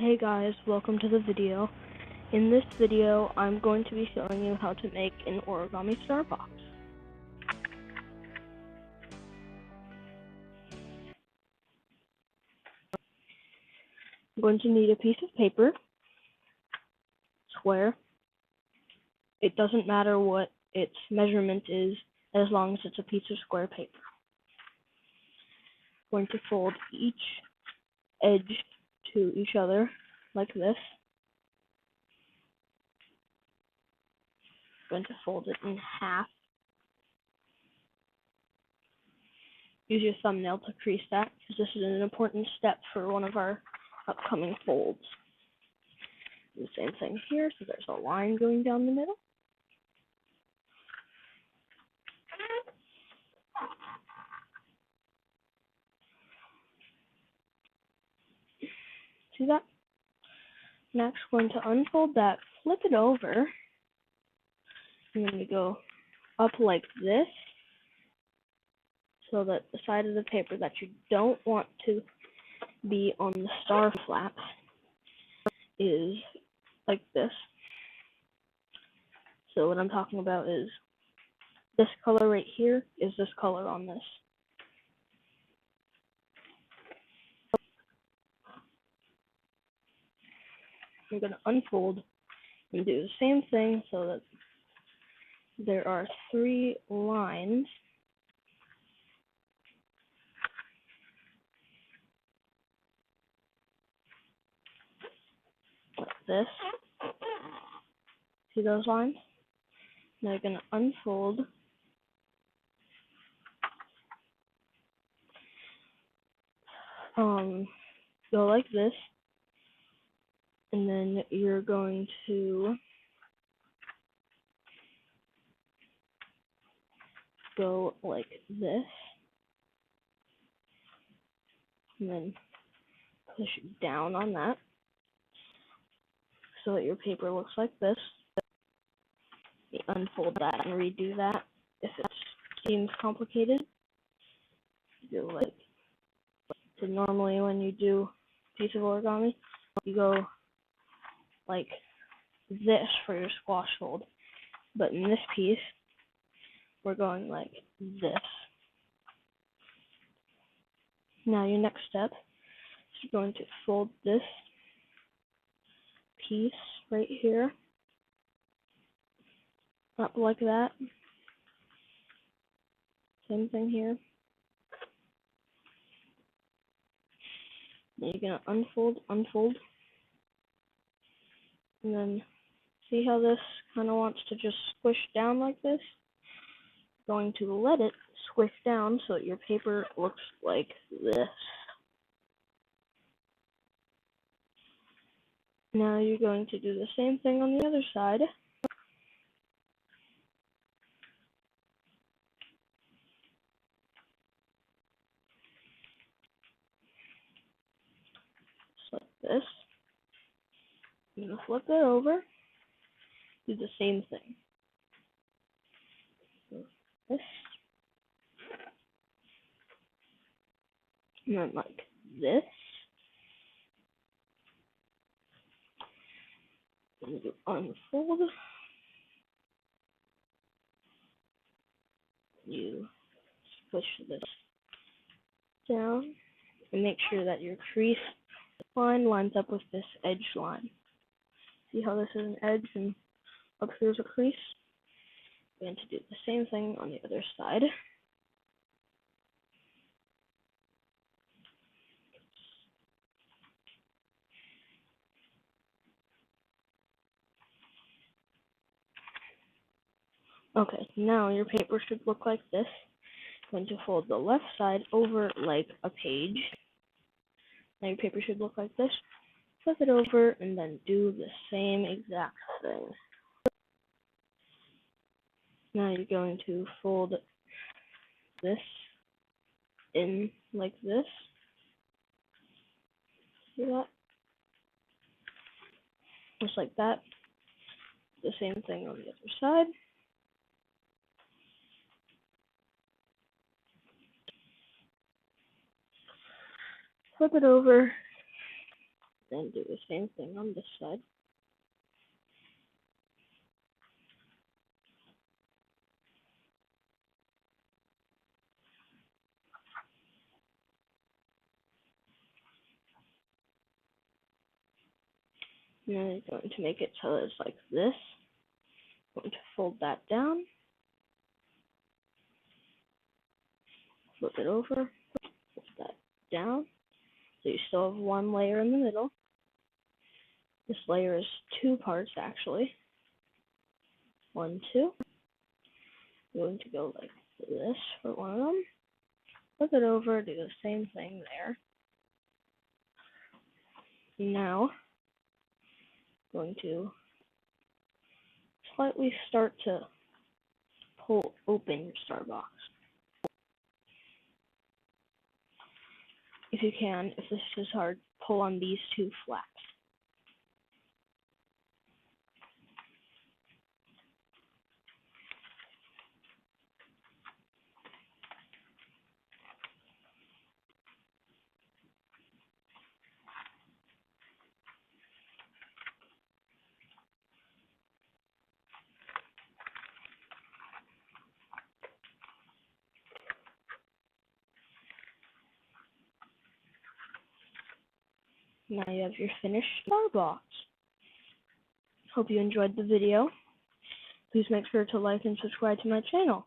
Hey guys, welcome to the video. In this video, I'm going to be showing you how to make an origami star box. I'm going to need a piece of paper, square. It doesn't matter what its measurement is, as long as it's a piece of square paper. I'm going to fold each edge to each other, like this. I'm going to fold it in half. Use your thumbnail to crease that, because this is an important step for one of our upcoming folds. Do the same thing here, so there's a line going down the middle. See that? Next, we're going to unfold that, flip it over, and then we go up like this, so that the side of the paper that you don't want to be on the star flap is like this. So what I'm talking about is this color right here is this color on this. I'm going to unfold and do the same thing so that there are 3 lines. Like this. See those lines? Now you're going to unfold. Go like this. And then you're going to go like this. And then push down on that so that your paper looks like this. You unfold that and redo that if it seems complicated. You do like, so normally when you do a piece of origami, you go like this for your squash fold. But in this piece, we're going like this. Now your next step is you're going to fold this piece right here up like that. Same thing here. Then you're gonna unfold, and then see how this kind of wants to just squish down like this? Going to let it squish down so that your paper looks like this. Now you're going to do the same thing on the other side. Just like this. I'm going to flip it over. Do the same thing. So this. And then like this. And you unfold. You push this down and make sure that your crease line lines up with this edge line. See how this is an edge and up here's a crease? We're going to do the same thing on the other side. Okay, now your paper should look like this. I'm going to fold the left side over like a page. Now your paper should look like this. Flip it over and then do the same exact thing. Now you're going to fold this in like this. See that? Just like that. The same thing on the other side. Flip it over Then do the same thing on this side. And then I'm going to make it so it's like this. I'm going to fold that down, flip it over, flip that down. So you still have one layer in the middle. This layer is two parts actually. 1, 2. I'm going to go like this for one of them. Flip it over, do the same thing there. Now, I'm going to slightly start to pull open your star box. If you can, if this is hard, pull on these two flaps. Now you have your finished star box. Hope you enjoyed the video. Please make sure to like and subscribe to my channel.